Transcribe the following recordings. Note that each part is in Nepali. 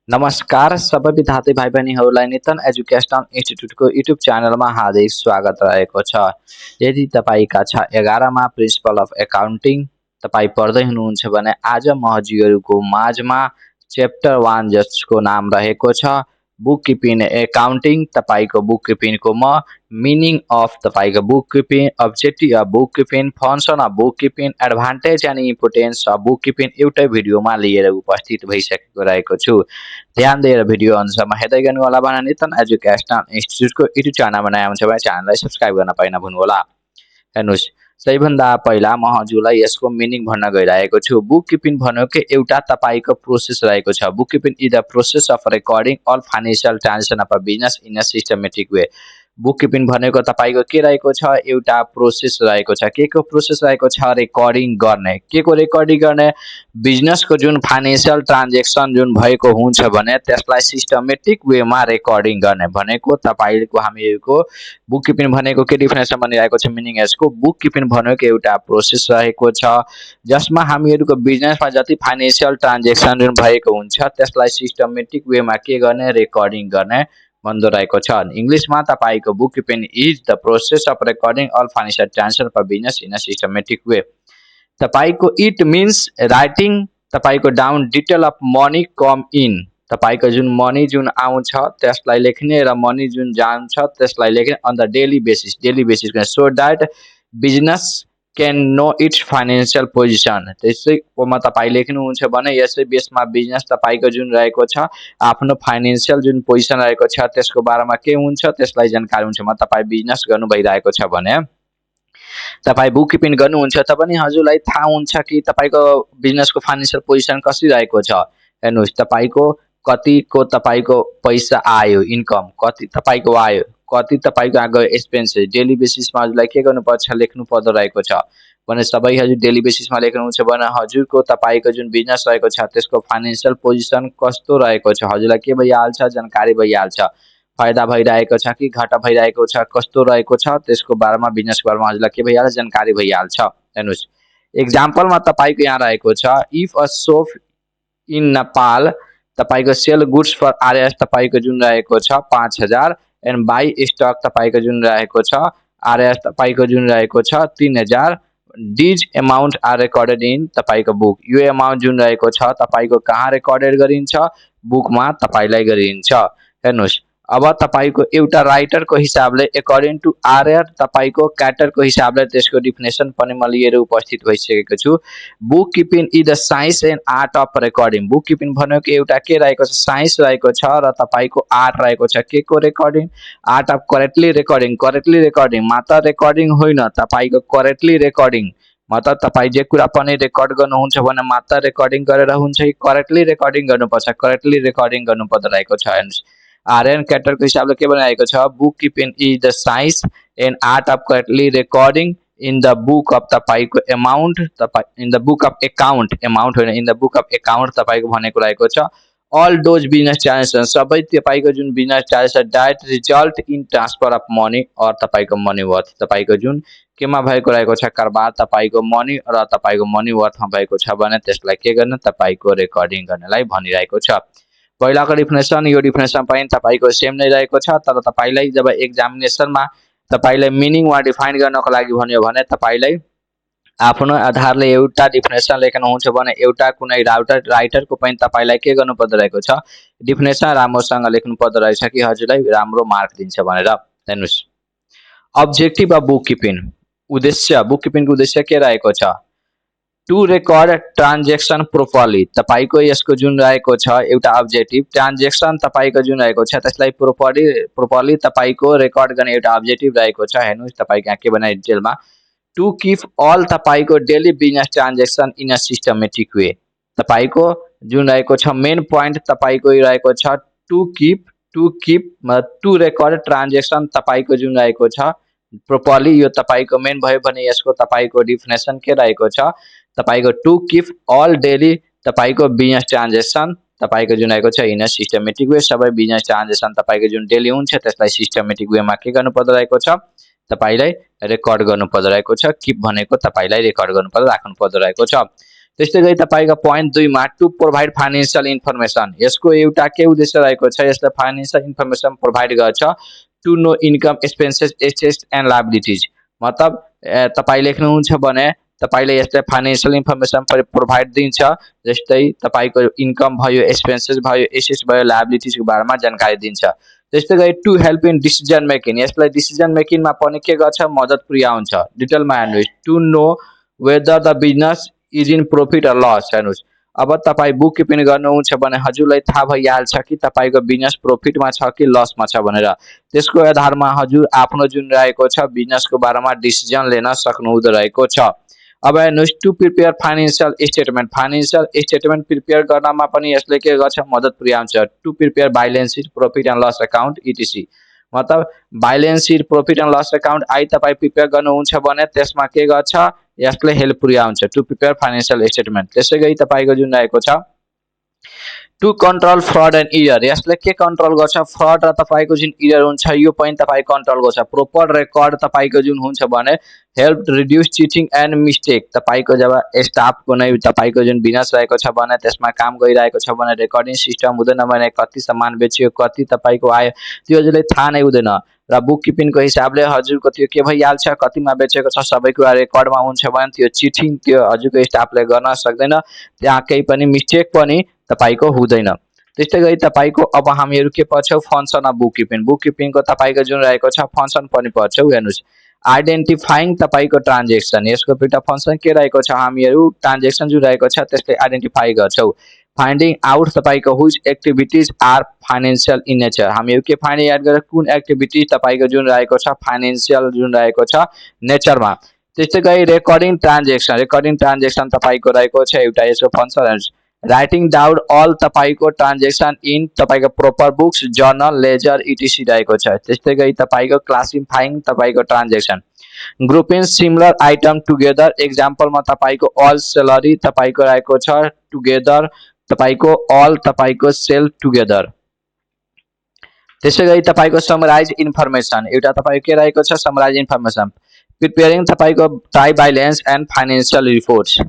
नमस्कार सबै विद्यार्थी भाइ बहिनीहरूलाई नितन एजुकेशनल इन्स्टिट्युटको युट्युब च्यानलमा हार्दिक स्वागत रहेको छ। यदि तपाईँ कक्षा 11मा प्रिन्सिपल अफ एकाउन्टिङ तपाईँ पढ्दै हुनुहुन्छ भने आज म हजुरहरूको माझमा च्याप्टर 1 जसको नाम रहेको छ बुक किपिङ एकाउन्टिङ तपाईँको बुक किपिङको म मिनिङ अफ तपाईँको book keeping, objective of book keeping, function of book keeping, advantage and importance of book keeping एउटै भिडियोमा लिएर उपस्थित भइसकेको रहेको छु। ध्यान दिएर भिडियो अन्त्यसम्म हेर्दै गर्नुहोला भने नितन एजुकेशनल इन्स्टिट्युटको युट्युब च्यानलमा नयाँ हुन्छ भने च्यानललाई सब्सक्राइब गर्न पनि नभुल्नुहोला। हेर्नुहोस्, सबैभन्दा पहिला म हजुरलाई यसको मिनिङ भन्न गइरहेको छु। बुक किपिङ भनेको एउटा तपाईँको प्रोसेस रहेको छ। Book keeping is the process of recording all financial transaction of a business in a systematic way. Book keeping भनेको तपाईँको के रहेको छ, एउटा प्रोसेस रहेको छ। के को प्रोसेस रहेको छ? रेकर्डिङ गर्ने। के को रेकर्डिङ गर्ने? बिजनेसको जुन फाइनेन्सियल ट्रान्जेक्सन जुन भएको हुन्छ भने त्यसलाई सिस्टमेटिक वेमा रेकर्डिङ गर्ने भनेको तपाईँको हामीहरूको बुक किपिङ भनेको के डिफिनेसन भनिरहेको छ मिनिङ यसको। बुक किपिङ भनेको एउटा प्रोसेस रहेको छ जसमा हामीहरूको बिजनेसमा जति फाइनेन्सियल ट्रान्जेक्सन जुन भएको हुन्छ त्यसलाई सिस्टमेटिक वेमा के गर्ने? रेकर्डिङ गर्ने भन्दो रहेको छ। इङ्ग्लिसमा तपाईँको book keeping is the process of recording all financial transaction for business in a systematic way. तपाईँको इट मिन्स राइटिङ तपाईँको down detail of money come in, तपाईँको जुन मनी जुन आउँछ त्यसलाई लेख्ने र मनी जुन जान्छ त्यसलाई लेख्ने on the daily basis so that business can know its financial position. त्यसैमा तपाईँ लेख्नुहुन्छ भने यसै बेसमा बिजनेस तपाईँको जुन रहेको छ आफ्नो फाइनेन्सियल जुन पोजिसन रहेको छ त्यसको बारेमा के हुन्छ त्यसलाई जानकारी हुन्छ। तपाईँ बिजनेस गर्नु भइरहेको छ भने तपाईँ बुक किपिङ गर्नुहुन्छ त पनि हजुरलाई थाहा हुन्छ कि तपाईँको बिजनेसको फाइनेन्सियल पोजिसन कसरी रहेको छ। हेर्नुहोस्, तपाईँको कतिको तपाईँको पैसा आयो, इन्कम कति तपाईँको आयो, कति तपाईँको आएको एक्सपेन्सेस, डेली बेसिसमा हजुरलाई के गर्नुपर्छ? लेख्नु पर्दो रहेको छ भने सबै हजुर डेली बेसिसमा लेख्नुहुन्छ भने हजुरको तपाईँको जुन बिजनेस रहेको छ त्यसको फाइनेन्सियल पोजिसन कस्तो रहेको छ हजुरलाई के भइहाल्छ? जानकारी भइहाल्छ। फाइदा भइरहेको छ कि घाटा भइरहेको छ, कस्तो रहेको छ त्यसको बारेमा बिजनेसको बारेमा हजुरलाई के भइहाल्छ? जानकारी भइहाल्छ। हेर्नुहोस्, एक्जाम्पलमा तपाईँको यहाँ रहेको छ if a soap in Nepal तपाईँको सेल गुड्स फर आरएस तपाईँको जुन रहेको छ 5000 एन्ड बाई स्टक तपाईँको जुन रहेको छ आरएस तपाईँको जुन रहेको छ 3000। These amount are recorded in तपाईँको बुक। यो एमाउन्ट जुन रहेको छ तपाईँको कहाँ रेकर्डेड गरिन्छ? बुकमा तपाईँलाई गरिन्छ। हेर्नुहोस्, अब तपाईँको एउटा राइटरको हिसाबले एकर्डिङ टु आरआर तपाईँको क्याटरको हिसाबले त्यसको डिफिनेसन पनि म लिएर उपस्थित भइसकेको छु। Book keeping is the science and art of recording. Book keeping भनेको एउटा के रहेको छ? साइन्स रहेको छ र तपाईँको आर्ट रहेको छ। के को recording? Art of correctly recording. Correctly recording मात्र रेकर्डिङ होइन, तपाईँको करेक्टली रेकर्डिङ मतलब तपाईँ जे कुरा पनि रेकर्ड गर्नुहुन्छ भने मात्र रेकर्डिङ गरेर हुन्छ कि करेक्टली रेकर्डिङ गर्नुपर्छ? करेक्टली रेकर्डिङ गर्नुपर्दो रहेको छ। हेर्नुहोस्, आरएन क्याटरको हिसाबले के बनाएको छ? Book keeping is the science and art of correctly recording in the book of तपाईँको amount in the book of account, amount होइन in the book of account तपाईँको भनेको रहेको छ अल दोज बिजनेस ट्रान्जेक्सन सबै तपाईँको जुन business transaction direct result in transfer of money or तपाईँको मनी वर्थ तपाईँको जुन केमा भएको रहेको छ कारबार तपाईँको मनी र तपाईँको मनी वर्थमा भएको छ भने त्यसलाई के गर्ने? तपाईँको रेकर्डिङ गर्नलाई भनिरहेको छ। पहिलाको डिफिनेसन यो डिफिनेसन पनि तपाईँको सेम नै रहेको छ, तर तपाईँलाई जब एक्जामिनेसनमा तपाईँलाई मिनिङ वा डिफाइन गर्नको लागि भन्यो भने तपाईँलाई आफ्नो आधारले एउटा डिफिनेसन लेख्नुहुन्छ भने एउटा कुनै राइटरको पनि तपाईँलाई के गर्नुपर्दो रहेको छ? डिफिनेसन राम्रोसँग लेख्नु पर्दो रहेछ कि हजुरलाई राम्रो मार्क दिन्छ भनेर। हेर्नुहोस्, अब्जेक्टिभ अफ बुक किपिङ, उद्देश्य बुक किपिङको उद्देश्य के रहेको छ? To record transaction properly. तपाईँको यसको जुन रहेको छ एउटा अब्जेक्टिभ ट्रान्जेक्सन तपाईँको जुन रहेको छ त्यसलाई प्रोपरली तपाईँको रेकर्ड गर्ने एउटा अब्जेक्टिभ रहेको छ। हेर्नुहोस्, तपाईँको यहाँ के बनाए डिटेलमा टु किप अल तपाईँको daily business transaction in a systematic way. तपाईँको जुन रहेको छ मेन पोइन्ट तपाईँको रहेको छ to keep to record transaction तपाईँको जुन रहेको छ प्रोपरली। यो तपाईँको मेन भयो भने यसको तपाईँको डिफिनेसन के रहेको छ? तपाईँको टु किप अल डेली तपाईँको बिजनेस ट्रान्जेक्सन तपाईँको जुन रहेको छ इन अ सिस्टमेटिक वे। सबै बिजनेस ट्रान्जेक्सन तपाईँको जुन डेली हुन्छ त्यसलाई सिस्टमेटिक वेमा के गर्नुपर्दो रहेको छ? तपाईँलाई रेकर्ड गर्नुपर्दो रहेको छ। किप भनेको तपाईँलाई रेकर्ड गर्नुपर्दो राख्नुपर्दो रहेको छ। त्यस्तै गरी तपाईँको पोइन्ट 2 मा टु प्रोभाइड फाइनेन्शियल इन्फर्मेसन, यसको एउटा के उद्देश्य रहेको छ, यसले फाइनेन्शियल इन्फर्मेसन प्रोभाइड गर्छ to know income expenses assets and liabilities. मतलब तपाईँ लेख्नुहुन्छ भने तपाईँले यसले फाइनेन्शियल इन्फर्मेसन प्रोभाइड दिन्छ, जस्तै तपाईँको इन्कम भयो, एक्सपेन्सेस भयो, एसेट्स भयो, लायबिलिटिजको बारेमा जानकारी दिन्छ। त्यस्तै गरी to help in decision making, यसलाई डिसिजन मेकिङमा पनि के गर्छ, मद्दत पुर्याउँछ। डिटेलमा हेर्नुहोस्, to know whether the business is in profit or loss. हेर्नुहोस्, अब तपाईँ बुक किपिङ गर्नुहुन्छ भने हजुरलाई थाहा भइहाल्छ कि तपाईँको बिजनेस प्रॉफिटमा छ कि लसमा छ भनेर। त्यसको आधारमा हजुर आफ्नो जुन रहेको छ बिजनेसको बारेमा डिसिजन लिन सक्नुहुँदो रहेको छ। अब हेर्नुहोस्, to prepare financial statement, financial statement prepare गर्नमा पनि यसले के गर्छ, मद्दत पुर्याउँछ। To prepare balance sheet, profit and loss account etc. मतलब balance sheet, profit and loss account आई तपाईँ प्रिपेयर गर्नुहुन्छ भने त्यसमा के गर्छ, यसले हेल्प पुर्याउँछ टु प्रिपेयर फाइनेन्शियल स्टेटमेन्ट। त्यसै गरी तपाईँको जुन रहेको छ to control fraud and error, यसले के कन्ट्रोल गर्छ, फ्रड र तपाईँको जुन इयर हुन्छ यो पनि तपाईँ कन्ट्रोल गर्छ। प्रोपर रेकर्ड तपाईँको जुन हुन्छ भने help reduce cheating and mistake. तपाईँको जब स्टाफको नै तपाईँको जुन बिजनेस रहेको छ भने त्यसमा काम गरिरहेको छ भने रेकर्डिङ सिस्टम हुँदैन भने कति सामान बेच्यो, कति तपाईँको आयो, त्यो हजुरले थाहा नै हुँदैन। र बुक किपिङको हिसाबले हजुरको त्यो के भइहाल्छ, कतिमा बेचेको छ सबै कुरा रेकर्डमा हुन्छ भने त्यो चिटिङ त्यो हजुरको स्टाफले गर्न सक्दैन, त्यहाँ केही पनि मिस्टेक पनि तपाईँको हुँदैन। त्यस्तै गरी तपाईँको अब हामीहरू के पढ्छौँ, function of book keeping. Book किपिङको तपाईँको जुन रहेको छ फङ्सन पनि पढ्छौँ। हेर्नुहोस्, आइडेन्टिफाइङ तपाईँको ट्रान्जेक्सन, यसको एउटा फङ्सन के रहेको छ, हामीहरू ट्रान्जेक्सन जुन रहेको छ त्यसले आइडेन्टिफाई गर्छौँ। फाइन्डिङ आउट तपाईँको whose activities are financial in nature, हामीहरू के फाइन्डिङ आउट गरेर कुन एक्टिभिटिज तपाईँको जुन रहेको छ फाइनेन्शियल जुन रहेको छ नेचरमा। त्यस्तै गरी रेकर्डिङ ट्रान्जेक्सन, रेकर्डिङ ट्रान्जेक्सन तपाईँको रहेको छ एउटा यसको फङ्सन। राइटिङ डाउन अल तपाईँको ट्रान्जेक्सन इन तपाईँको proper books, journal, ledger etc रहेको छ। त्यस्तै गरी तपाईँको क्लासिफाइङ तपाईँको transaction, grouping similar item together, एक्जाम्पलमा तपाईँको अल सेलरी तपाईँको रहेको छ टुगेदर, तपाईँको अल तपाईँको सेल टुगेदर। त्यसै गरी तपाईँको समराइज इन्फर्मेसन, एउटा तपाईँको के रहेको छ, समराइज इन्फर्मेसन। प्रिपेयरिङ तपाईँको try balance and financial reports.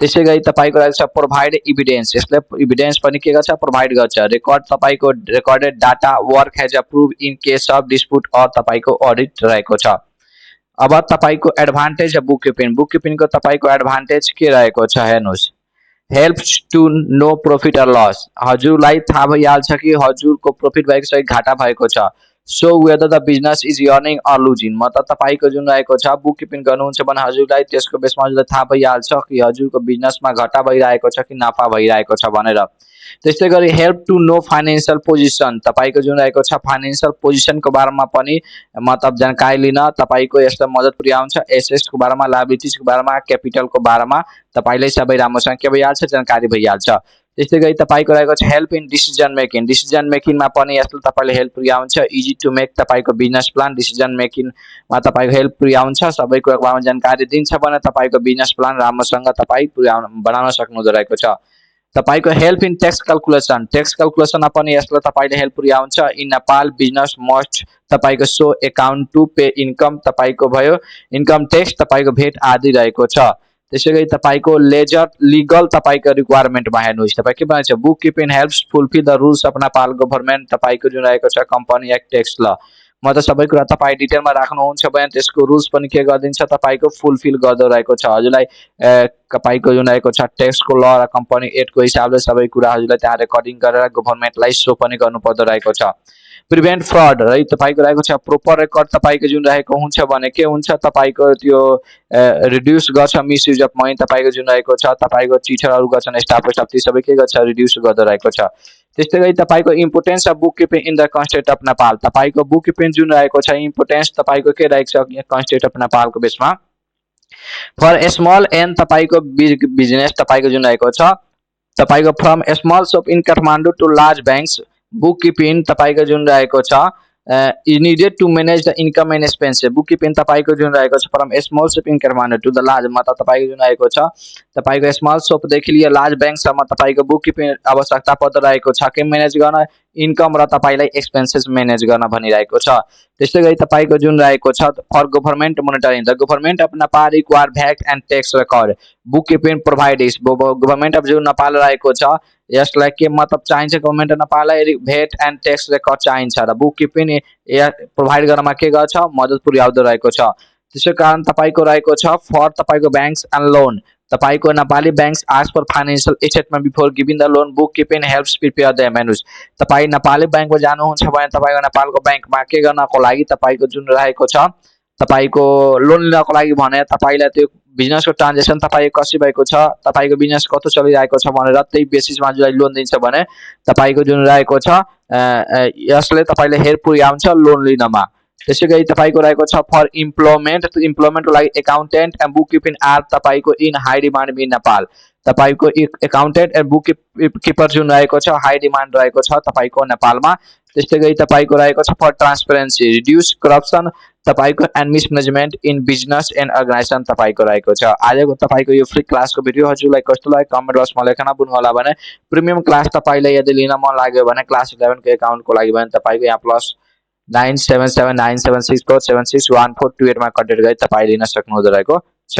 त्यसै गरी तपाईँको रहेको छ प्रोभाइड इभिडेन्स, यसले इभिडेन्स पनि के गर्छ, प्रोभाइड गर्छ। रेकर्ड तपाईँको recorded data work has approve in case of dispute or तपाईँको अडिट रहेको छ। अब तपाईँको advantage of book keeping, book किपिङको तपाईँको एडभान्टेज के रहेको छ, हेर्नुहोस्, helps to know profit or loss, हजुरलाई थाहा भइहाल्छ कि हजुरको प्रॉफिट भएको छ कि घाटा भएको छ। So whether the business is earning or losing, मतलब तपाईँको जुन रहेको छ बुक किपिङ गर्नुहुन्छ भने हजुरलाई त्यसको बेसमा हजुरलाई थाहा भइहाल्छ कि हजुरको बिजनेसमा घाटा भइरहेको छ कि नाफा भइरहेको छ भनेर। त्यस्तै गरी help to know financial position, तपाईँको जुन रहेको छ फाइनेन्शियल पोजिसनको बारेमा पनि मतलब जानकारी लिन तपाईँको यसले मद्दत पुर्याउँछ। एसेट्सको बारेमा, लायबिलिटिजको बारेमा, क्यापिटलको बारेमा तपाईँले सबै राम्रोसँग के भइहाल्छ, जानकारी भइहाल्छ। त्यस्तै गरी तपाईँको रहेको छ help in decision making, decision मेकिङमा पनि यसले तपाईँले हेल्प पुर्याउँछ। इजी टु मेक तपाईँको बिजनेस प्लान, डिसिजन मेकिङमा तपाईँको हेल्प पुर्याउँछ। सबै कुराको बारेमा जानकारी दिन्छ भने तपाईँको बिजनेस प्लान राम्रोसँग तपाईँ बनाउन सक्नुहुँदो रहेको छ। तपाईँको help in tax calculation, tax क्यालकुलेसनमा पनि यसले तपाईँले हेल्प पुर्याउँछ। इन नेपाल बिजनेस मस्ट तपाईँको so account to pay income तपाईँको भयो, इन्कम ट्याक्स तपाईँको भेट आदि रहेको छ। त्यसै गरी तपाईँको लेजर लिगल तपाईँको रिक्वायरमेन्टमा हेर्नुहोस्, तपाईँ के भन्छ, book keeping helps fulfil the rules of Nepal government, तपाईँको जुन रहेको छ कम्पनी एक्ट ट्याक्स ल, मतलब सबै कुरा तपाईँ डिटेलमा राख्नुहुन्छ भने त्यसको रुल्स पनि के गरिदिन्छ, तपाईँको फुलफिल गर्दो रहेको छ। हजुरलाई तपाईँको जुन रहेको छ ट्याक्सको ल र कम्पनी एक्टको हिसाबले सबै कुरा हजुरलाई त्यहाँ रेकर्डिङ गरेर गभर्मेन्टलाई सो पनि गर्नुपर्दो रहेको छ। प्रिभेन्ट फ्रड है तपाईँको रहेको छ प्रोपर रेकर्ड तपाईँको जुन रहेको हुन्छ भने के हुन्छ, तपाईँको त्यो रिड्युस गर्छ मिसयुज अफ मनी, तपाईँको जुन रहेको छ तपाईँको चिटरहरू गर्छन् स्टाफ ती सबै के गर्छ, रिड्युस गर्दो रहेको छ। त्यस्तै गरी तपाईँको importance of book keeping in the context of Nepal, तपाईँको बुक किपिङ जुन रहेको छ इम्पोर्टेन्स तपाईँको के रहेको छ कन्स्टेट अफ नेपालको बेसमा। फर स्मल एन्ड तपाईँको बिजनेस तपाईँको जुन रहेको छ तपाईँको from small shop in Kathmandu to large banks, book keeping तपाईँको जुन रहेको छ is needed to manage the income and expenses. Book keeping तपाईँको जुन रहेको छ from small shop in Kathmandu to the large, मतलब तपाईँको जुन रहेको छ तपाईँको स्मल सपदेखि लिएर लार्ज ब्याङ्कसम्म तपाईँको बुक किपिङ आवश्यकता पर्दो रहेको छ के म्यानेज गर्न, इन्कम र तपाईलाई एक्सपेन्सेस म्यानेज गर्न भनिरहेको छ। त्यस्तै गरी तपाईको जुन रहेको छ for government monitoring the government of Nepal require VAT and tax record book keeping provide government of जुन नेपाल रहेको छ यसलाई के मतलब चाहिन्छ गभर्नमेन्ट अफ नेपाललाई भेट एन्ड ट्याक्स रेकर्ड चाहिन्छ र बुक किपिङ प्रोभाइड गर्नमा के गर्छ मद्दत पुर्याउँदो रहेको छ। त्यसै कारण तपाईको रहेको छ फर तपाईको ब्याङ्क्स एन्ड लोन तपाईको Nepali banks ask for financial statement before giving the loan book keeping helps prepare the एमएनयूज तपाई नेपाली ब्याङ्कमा जानुहुन्छ भने तपाईको नेपालको ब्याङ्कमा के गर्नको लागि तपाईको जुन रहेको छ तपाईको लोन लिनको लागि भने तपाईलाई त्यो बिजनेसको ट्रान्जेक्सन तपाईको कसरी भएको छ तपाईको बिजनेस कस्तो चलिरहेको छ भनेर त्यही बेसिसमा जसलाई लोन दिन्छ भने तपाईको जुन रहेको छ यसले तपाईलाई हेल्प पुर्याउँछ लोन लिनमा। त्यसै गरी तपाईको रहेको छ फर इम्प्लोइमेन्टको लागि accountant and book keeping are तपाईको in high demand in Nepal तपाईको एकाउन्टेन्ट एन्ड बुक किपर जुन रहेको छ हाई डिमान्ड रहेको छ तपाईको नेपालमा। त्यस्तै गरी तपाईको रहेको छ फर ट्रान्सपेरेन्सी रिड्युस करप्सन तपाईको and mismanagement in business and organisation तपाईको रहेको छ। आजको तपाईको यो फ्री क्लासको भिडियो हजुरलाई कस्तो लाग्यो कमेन्ट बक्समा लेख्न भुल्नु होला भने प्रिमियम क्लास तपाईलाई यदि लिन मन लाग्यो भने क्लास 11 को एकाउन्टको लागि भने तपाईको यहाँ प्लस 977976476142 मा कन्ट्याक्ट गरी तपाई लिन सक्नुहुँदो रहेको छ।